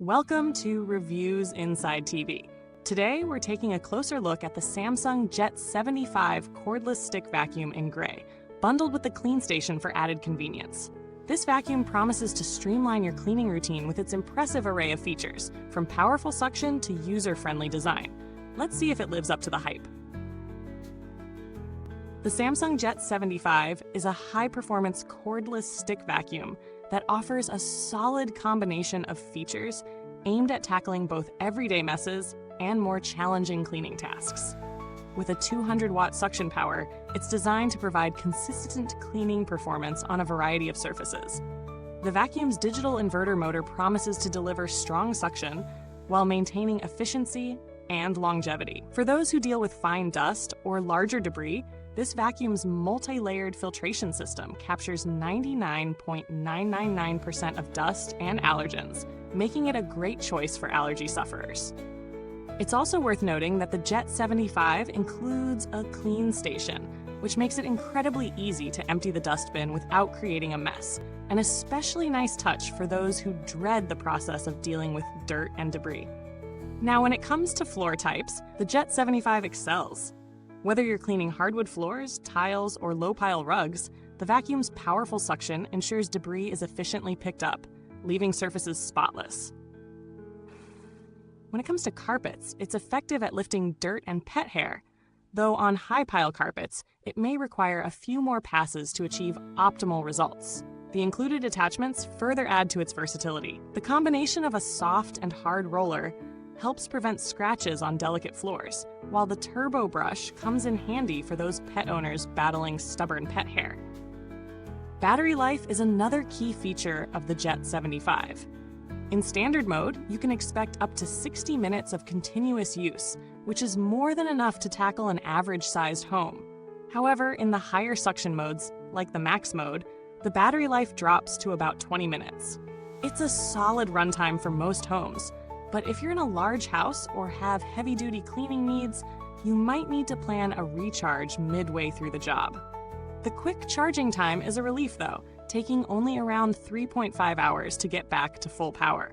Welcome to Reviews Inside TV. Today, we're taking a closer look at the Samsung Jet 75 Cordless Stick Vacuum in gray, bundled with the Clean Station for added convenience. This vacuum promises to streamline your cleaning routine with its impressive array of features, from powerful suction to user-friendly design. Let's see if it lives up to the hype. The Samsung Jet 75 is a high-performance cordless stick vacuum that offers a solid combination of features aimed at tackling both everyday messes and more challenging cleaning tasks. With a 200-watt suction power, it's designed to provide consistent cleaning performance on a variety of surfaces. The vacuum's digital inverter motor promises to deliver strong suction while maintaining efficiency and longevity. For those who deal with fine dust or larger debris, this vacuum's multi-layered filtration system captures 99.999% of dust and allergens, making it a great choice for allergy sufferers. It's also worth noting that the Jet 75 includes a Clean Station, which makes it incredibly easy to empty the dustbin without creating a mess, an especially nice touch for those who dread the process of dealing with dirt and debris. Now, when it comes to floor types, the Jet 75 excels. Whether you're cleaning hardwood floors, tiles, or low-pile rugs, the vacuum's powerful suction ensures debris is efficiently picked up, leaving surfaces spotless. When it comes to carpets, it's effective at lifting dirt and pet hair, though on high-pile carpets, it may require a few more passes to achieve optimal results. The included attachments further add to its versatility. The combination of a soft and hard roller helps prevent scratches on delicate floors, while the turbo brush comes in handy for those pet owners battling stubborn pet hair. Battery life is another key feature of the Jet 75. In standard mode, you can expect up to 60 minutes of continuous use, which is more than enough to tackle an average-sized home. However, in the higher suction modes, like the max mode, the battery life drops to about 20 minutes. It's a solid runtime for most homes, but if you're in a large house or have heavy-duty cleaning needs, you might need to plan a recharge midway through the job. The quick charging time is a relief though, taking only around 3.5 hours to get back to full power.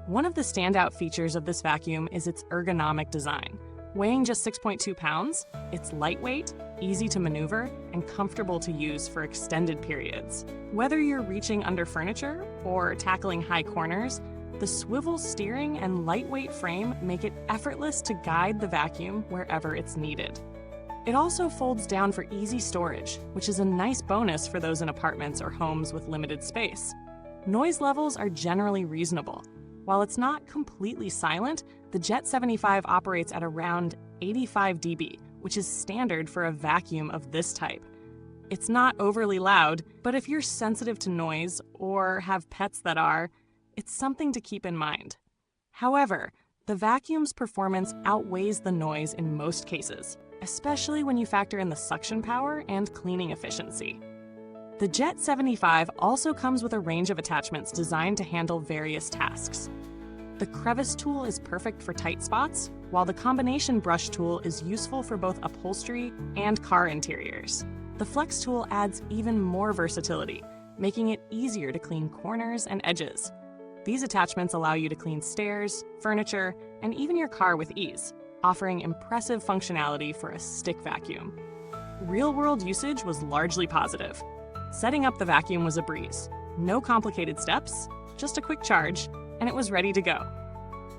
One of the standout features of this vacuum is its ergonomic design. Weighing just 6.2 pounds, it's lightweight, easy to maneuver, and comfortable to use for extended periods. Whether you're reaching under furniture or tackling high corners, the swivel steering and lightweight frame make it effortless to guide the vacuum wherever it's needed. It also folds down for easy storage, which is a nice bonus for those in apartments or homes with limited space. Noise levels are generally reasonable. While it's not completely silent, the Jet 75 operates at around 85 dB, which is standard for a vacuum of this type. It's not overly loud, but if you're sensitive to noise or have pets that are, it's something to keep in mind. However, the vacuum's performance outweighs the noise in most cases, especially when you factor in the suction power and cleaning efficiency. The Jet 75 also comes with a range of attachments designed to handle various tasks. The crevice tool is perfect for tight spots, while the combination brush tool is useful for both upholstery and car interiors. The flex tool adds even more versatility, making it easier to clean corners and edges. These attachments allow you to clean stairs, furniture, and even your car with ease, offering impressive functionality for a stick vacuum. Real-world usage was largely positive. Setting up the vacuum was a breeze. No complicated steps, just a quick charge, and it was ready to go.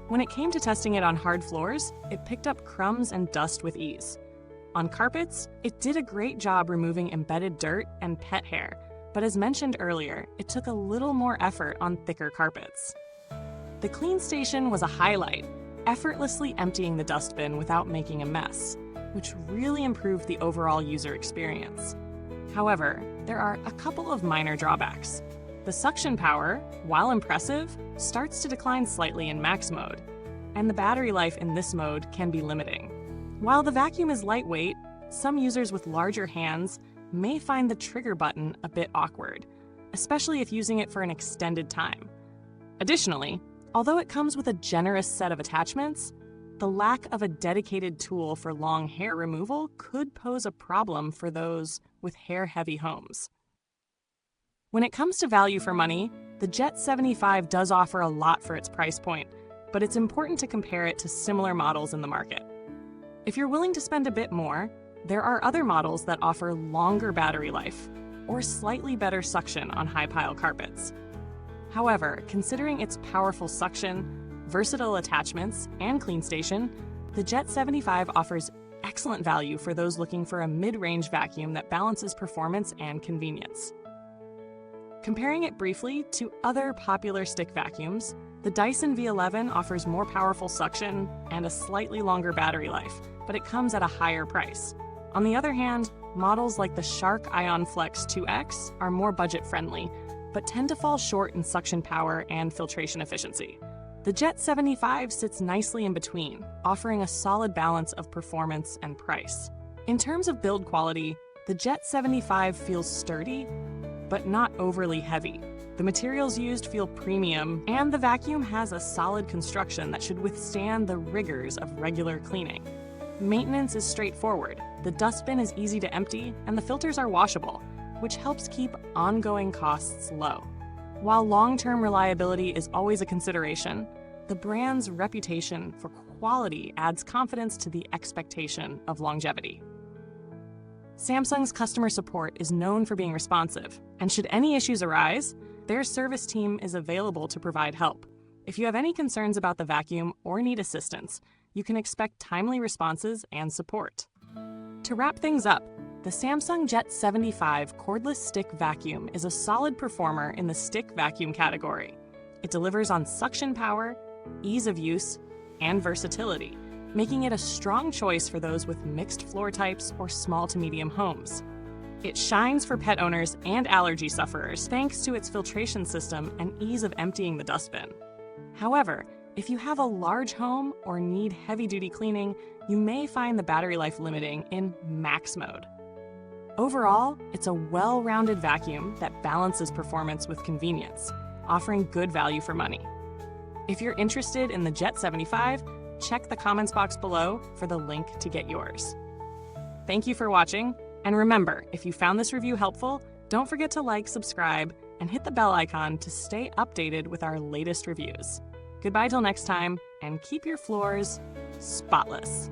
When it came to testing it on hard floors, it picked up crumbs and dust with ease. On carpets, it did a great job removing embedded dirt and pet hair, but as mentioned earlier, it took a little more effort on thicker carpets. The Clean Station was a highlight, effortlessly emptying the dustbin without making a mess, which really improved the overall user experience. However, there are a couple of minor drawbacks. The suction power, while impressive, starts to decline slightly in max mode, and the battery life in this mode can be limiting. While the vacuum is lightweight, some users with larger hands may find the trigger button a bit awkward, especially if using it for an extended time. Additionally, although it comes with a generous set of attachments, the lack of a dedicated tool for long hair removal could pose a problem for those with hair-heavy homes. When it comes to value for money, The Jet 75 does offer a lot for its price point, but it's important to compare it to similar models in the market. If you're willing to spend a bit more, there are other models that offer longer battery life or slightly better suction on high pile carpets. However, considering its powerful suction, versatile attachments, and clean station, the Jet 75 offers excellent value for those looking for a mid-range vacuum that balances performance and convenience. Comparing it briefly to other popular stick vacuums, the Dyson V11 offers more powerful suction and a slightly longer battery life, but it comes at a higher price. On the other hand, models like the Shark Ion Flex 2X are more budget-friendly, but tend to fall short in suction power and filtration efficiency. The Jet 75 sits nicely in between, offering a solid balance of performance and price. In terms of build quality, the Jet 75 feels sturdy, but not overly heavy. The materials used feel premium, and the vacuum has a solid construction that should withstand the rigors of regular cleaning. Maintenance is straightforward, the dustbin is easy to empty, and the filters are washable, which helps keep ongoing costs low. While long-term reliability is always a consideration, the brand's reputation for quality adds confidence to the expectation of longevity. Samsung's customer support is known for being responsive, and should any issues arise, their service team is available to provide help. If you have any concerns about the vacuum or need assistance, you can expect timely responses and support. To wrap things up, the Samsung Jet 75 Cordless Stick Vacuum is a solid performer in the stick vacuum category. It delivers on suction power, ease of use, and versatility, making it a strong choice for those with mixed floor types or small to medium homes. It shines for pet owners and allergy sufferers thanks to its filtration system and ease of emptying the dustbin. However, if you have a large home or need heavy-duty cleaning, you may find the battery life limiting in max mode. Overall, it's a well-rounded vacuum that balances performance with convenience, offering good value for money. If you're interested in the Jet 75, check the comments box below for the link to get yours. Thank you for watching, and remember, if you found this review helpful, don't forget to like, subscribe, and hit the bell icon to stay updated with our latest reviews. Goodbye till next time, and keep your floors spotless.